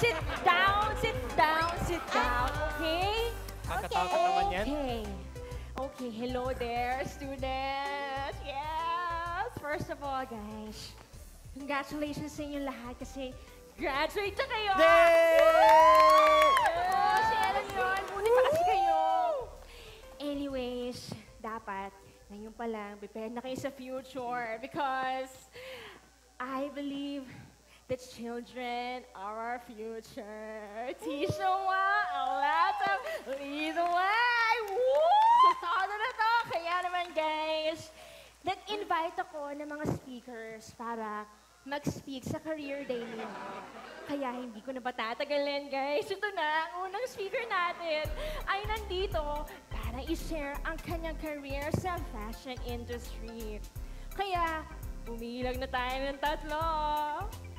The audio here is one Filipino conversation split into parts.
sit down, sit down, sit down, okay? Nakakatakot naman yan. Okay. Okay, hello there, students. Yes! First of all, guys, congratulations sa inyong lahat kasi graduate na kayo! Yay! Oh, si Ellen yun. Buti pa kasi kayo. Anyways, dapat ngayon pa lang, prepare na kayo sa future because I believe the children are our future. Teach them a lot of lead the way. Woo! Ano na to? Kaya naman, guys, nag-invite ako ng mga speakers para mag-speak sa career day ninyo. Kaya hindi ko na patatagalin, guys. Ito na, ang unang speaker natin ay nandito para i-share ang kanyang career sa fashion industry. Kaya, umilag na tayo ng tatlo.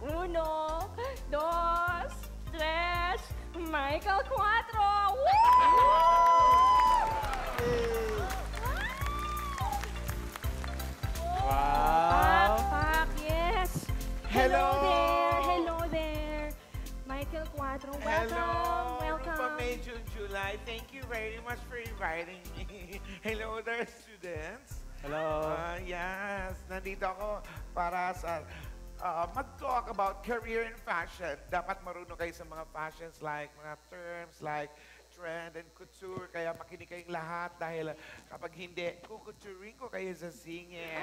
Uno, dos, tres, Michael Cuatro! Wow! Pak, yes! Hello! Hello there! Michael Cuatro, welcome! Hello, Welcome! from May, June, July. Thank you very much for inviting me. Hello there, students. Hello! Yes, nandito ako para sa mag-talk about career in fashion. Dapat marunong kayo sa mga fashions like mga terms like trend and couture. Kaya makinig kayong lahat dahil kapag hindi, kukuturing ko kayo sa singing.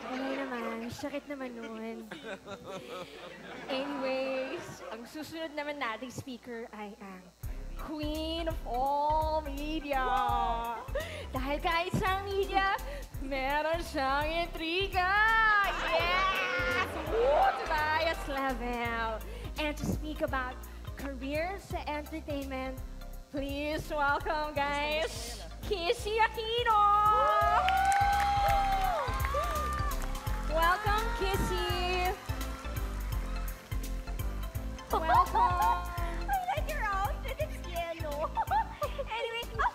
Wala naman, sakit naman nun. Anyways, ang susunod naman nating speaker ay ang Queen of all media. Dahil kahit sa media, meron siyang intriga. Yes! Woo! To the highest level. And to speak about careers sa entertainment, please welcome, guys, Kissy Aquino! Welcome, Kissy! Welcome! I like your outfit. It's yellow. Anyway, hi,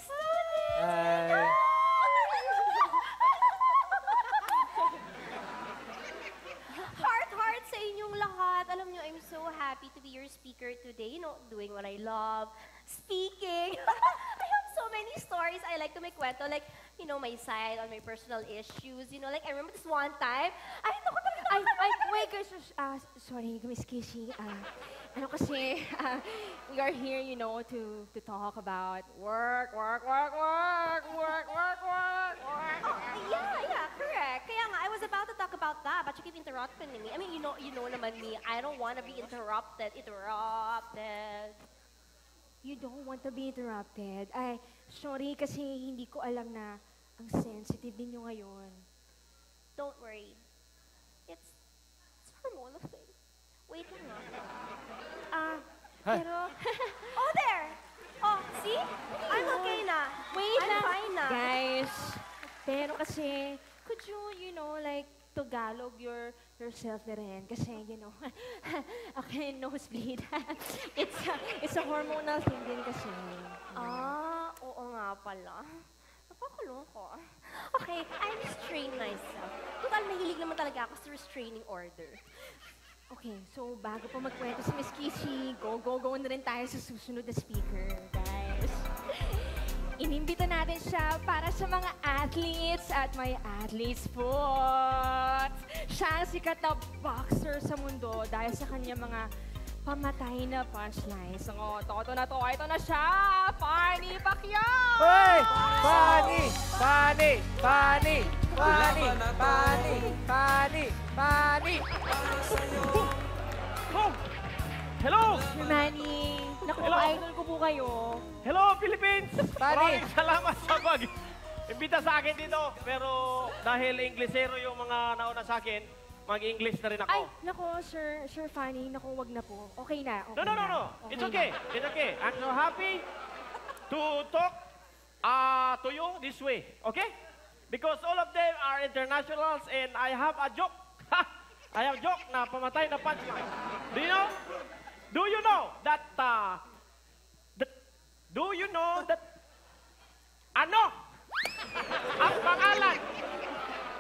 students. Hi! Heart sa inyong lahat. Alam niyo, I'm so happy to be your speaker today. You know, doing what I love, speaking. I have so many stories I like to make kwento. Like, you know, my side on my personal issues. You know, like, I remember this one time. Ay, naku, Wait, guys, sorry, Miss Kissy. Ano kasi, we are here, you know, to talk about work. Yeah, correct. Kaya nga, I was about to talk about that, but you keep interrupting me. I mean, you know naman me. I don't want to be interrupted. You don't want to be interrupted. Ay, sorry kasi hindi ko alam na ang sensitive ninyo ngayon. Don't worry. It's hormonal thing. Wait lang nga. Pero, Oh, there! Oh, see? I'm okay na. wait I'm lang. fine na. Guys, pero kasi, could you know, like, Tagalog yourself na rin? Kasi, you know, okay, nosebleed. it's a hormonal thing din kasi. Oo nga pala. Nakakalungko. Okay, I restrain myself. Total, mahilig naman talaga ako sa restraining order. Okay, so bago pa magkwento si Miss Kissy, go na rin tayo sa susunod na speaker, guys. Inimbita natin siya para sa mga athletes at may athletes foot. Siya ang sikat na boxer sa mundo dahil sa kanya mga pamatay na punchlines. Ang toto na to, ito na siya, Fanny Pacquiao! Hoy! Fanny! Oh! Hello! Sir Manny, naku, Hello. idol ko po kayo. Hello, Philippines! Maraming salamat sa pag-imbita sa akin dito. Pero dahil Inglesero yung mga nauna sa akin, mag-English na rin ako. Ay, naku, Sir Fanny, naku, wag na po. Okay na, okay No. na. It's okay. It's okay. I'm so happy to talk to you this way. Okay? Because all of them are internationals and I have a joke. I have a joke na pamatay na punchline. Do you know? Do you know that ano ang pangalan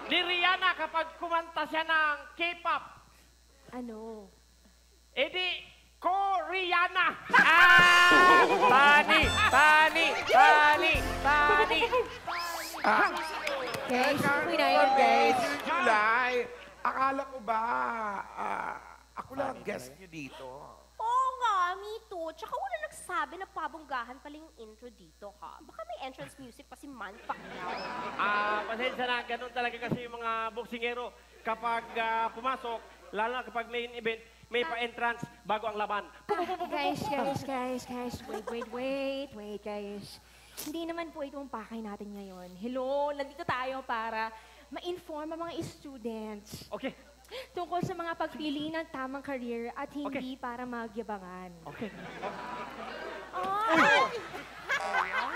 ni Rihanna kapag kumanta siya ng K-pop? Ano? Eh di, Koreana! Tani! Tani! Tani! Tani! Guys, uwi na yun, guys. July, akala ko ba, ako lang ang guest niyo dito. Oo nga, me too. Tsaka wala nagsabi na pabonggahan pala yung intro dito, ha? Baka may entrance music pa si Manpak now. Pasensya na, ganun talaga kasi yung mga boksingero. Kapag pumasok, lalo na kapag main event, may pa-entrance bago ang laban. Guys, wait, guys. Hindi naman po itong pakay natin ngayon. Hello, nandito tayo para ma-inform ang mga students Okay, tungkol sa mga pagpili ng tamang career at hindi para magyabangan. okay.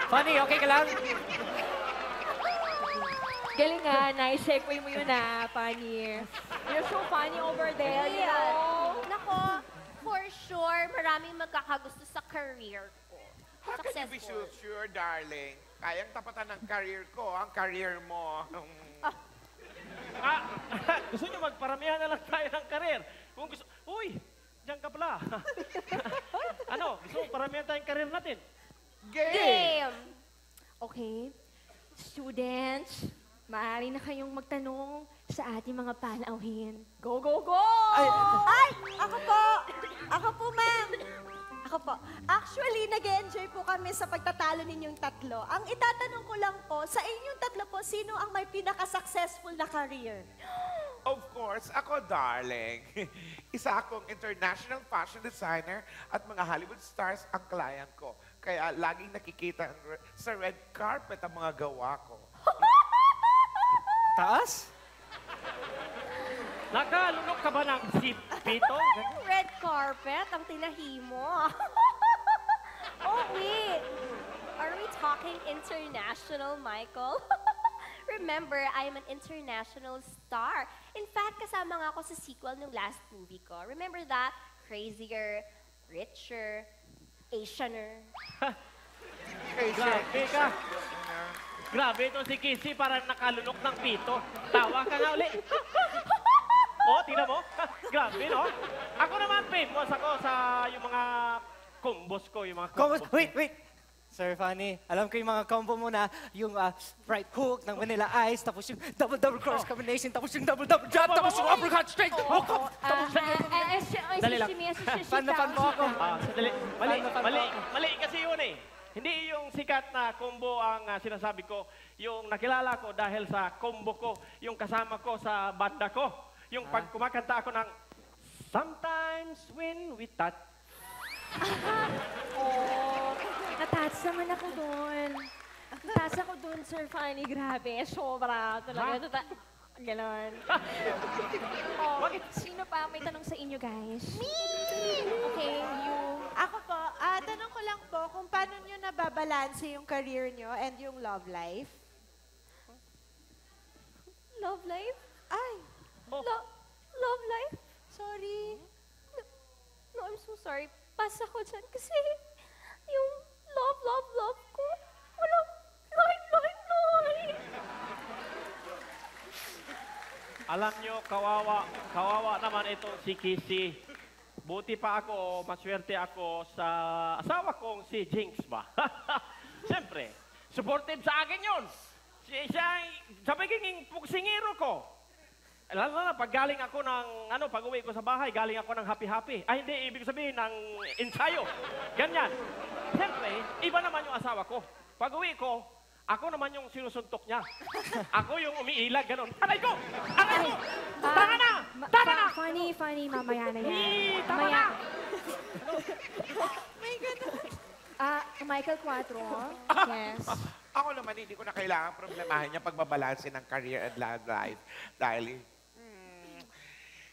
Funny, okay ka lang? Galing nga, nice segue mo yun Fanny. You're so funny over there, you know? Nako, for sure, maraming magkakagusto sa career ko. How can you be so sure, darling? Kayang tapatan ng career ko, ang career mo. Gusto nyo magparamihan na lang tayo ng karir. Kung gusto, uy, diyan ka pala. Gusto mo paramihan tayong karir natin? Game! Okay, students, maaari na kayong magtanong sa ating mga panauhin. Go, go, go! Ay! Ako po, ma'am. Ako po. Actually, nag-enjoy po kami sa pagtatalo ninyong tatlo. Ang itatanong ko lang po, sa inyong tatlo po, sino ang may pinaka-successful na career? Of course, ako, darling. Isa akong international fashion designer at mga Hollywood stars ang client ko. Kaya laging nakikita sa red carpet ang mga gawa ko. Taas? Nakalunok ka ba ng pito? Red carpet ang tinahimo. Oh, wait. Are we talking international, Michael? Remember, I'm an international star. In fact, kasama nga ako sa sequel ng last movie ko. Remember that? Crazier, richer, Asianer. Grabe ka. Grabe ito si Kissy, parang nakalunok ng pito. Tawa ka nga uli. Tingnan mo. Grabe, no? Ako naman, famous ako sa yung mga combos ko, yung mga combos. Wait! Sir Funny, alam ko yung mga combo mo na, yung right hook ng vanilla ice, tapos yung double cross combination, tapos yung double drop, tapos yung uppercut straight hook. Dali lang. Fan na fan mo ako. Sandali. Mali kasi yun eh. Hindi yung sikat na combo ang sinasabi ko. Yung nakilala ko dahil sa combo ko, yung kasama ko sa banda ko. Yung pag kumakanta ako ng Sometimes when we touch. Natats naman ako doon. Natats ako doon, Sir Fanny. Grabe, sobra. Talaga. Ganon. Sino pa may tanong sa inyo, guys? Me! Okay, you. Ako po, tanong ko lang po kung paano nyo nababalanse yung career nyo and yung love life. Love life? Ay, Love life? sorry. No, I'm so sorry. Pass ako dyan kasi yung love ko, walang life. Alam nyo, kawawa naman itong si Kissy. Buti pa ako, maswerte ako sa asawa kong si Jinx ba? Siyempre, supportive sa akin yun. Siya, sabi kong puksingero ko. Lalo na, pag galing ako ng, pag uwi ko sa bahay, galing ako ng happy-happy. Ay, hindi, ibig sabihin ng ensayo. Ganyan. Siyempre, iba naman yung asawa ko. Pag uwi ko, ako naman yung sinusuntok niya. Ako yung umiilag, ganun. Aray ko! Tama na! Tama na! Funny, mamaya na yan. Tama na! May ganun. Michael Cuatro. Yes. Ako naman, hindi ko na kailangan problemahin yung pagbabalanse ng career and love life. Dahil,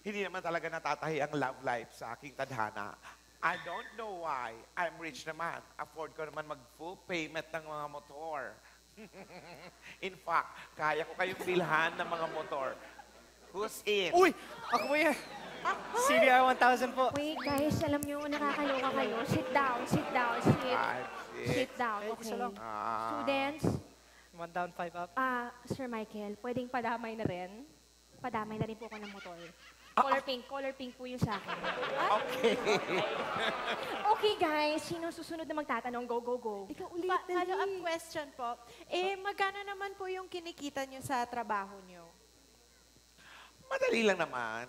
hindi naman talaga natatahi ang love life sa aking tadhana. I don't know why. I'm rich naman. Afford ko naman mag-full payment ng mga motor. In fact, kaya ko kayong bilhan ng mga motor. Who's in? Uy! Ako po yan. CBR 1000 po. Wait, guys, alam nyo, nakakaloka kayo. Sit down. Sit down, okay. Students, 1 down, 5 up. Sir Michael, pwedeng padamay na rin? Padamay na rin po ako ng motor. Color pink po yung sa akin. Okay. Okay guys, sino susunod na magtatanong? Go, go, go. Ikaw ulit, Follow-up question po. Magkano naman po yung kinikita nyo sa trabaho nyo? Madali lang naman.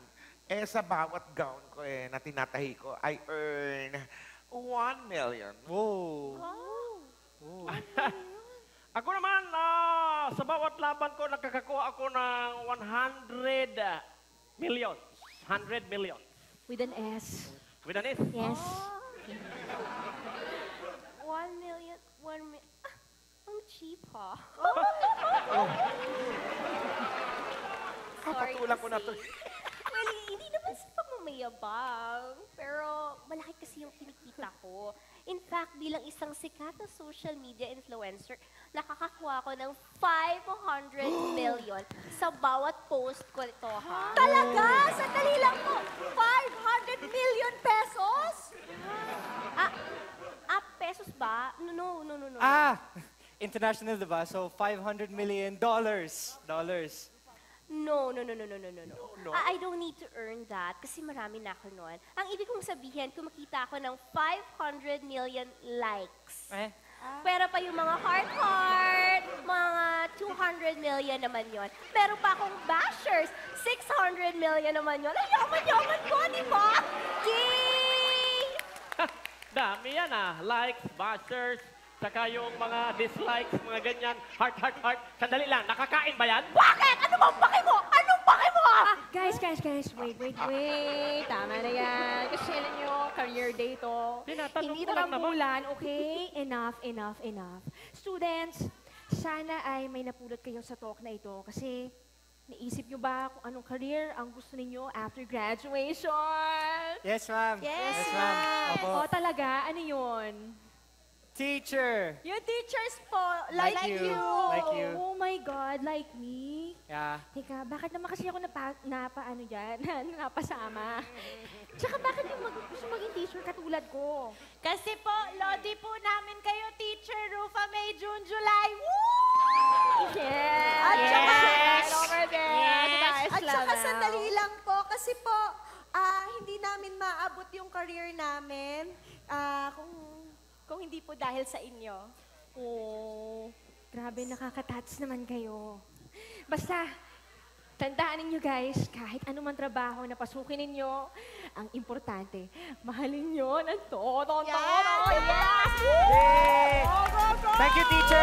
Sa bawat gown ko na tinatahi ko, I earn 1 million. Whoa. Ako naman, sa bawat laban ko, nakakakuha ako ng 100 million. 100 million. With an S. With an S. Yes. 1 million, 1 million. Ang cheap, ha? Sorry Patulang ko na to. Well, hindi naman sa pagmamayabang. Pero malaki kasi yung kinikita ko. In fact, bilang isang sikat na social media influencer, nakakakuha ko ng 500 million sa bawat post ko ito, ha? Talaga? Sandali lang po. 500 million pesos? Pesos ba? No. International, diba? So, $500 million. Dollars. No. I don't need to earn that kasi marami na ako noon. Ang ibig kong sabihin, kumakita ako ng 500 million likes. Pero pa yung mga heart, mga 200 million naman yon. Pero pa akong bashers, 600 million naman yon. Ay, yaman ko, di ba? Yay! Dami yan likes, bashers, saka yung mga dislikes, mga ganyan, heart. Sandali lang, nakakain ba yan? Bakit? Ano bang pake mo? Anong pake mo? Guys, wait. Tama na yan. Kasi alam nyo, career day to. Tinatanong Hindi ko lang naman. tarambulan, okay? Enough. Students, sana ay may napulot kayo sa talk na ito kasi naisip nyo ba kung anong career ang gusto ninyo after graduation? Yes, ma'am. Yes, ma'am. Opo. O talaga, ano yun? Teacher. Yung teachers po, Like like you. you. Like you. Oh my God, like me? Yeah. Teka, bakit naman kasi ako napaano dyan? napasama? Tsaka bakit yung gusto maging teacher katulad ko? Kasi po, Lodi po namin kayo, Teacher Rufa May June, July. Woo! Yes! At saka, Right over there! At saka sandali lang po, kasi po, hindi namin maabot yung career namin kung hindi po dahil sa inyo. Oh, grabe, nakaka-touch naman kayo. Basta, tandaan ninyo guys, kahit anumang trabaho na pasukin ninyo, ang importante, mahalin nyo ng todo. Yes! Yay! Thank you, teacher.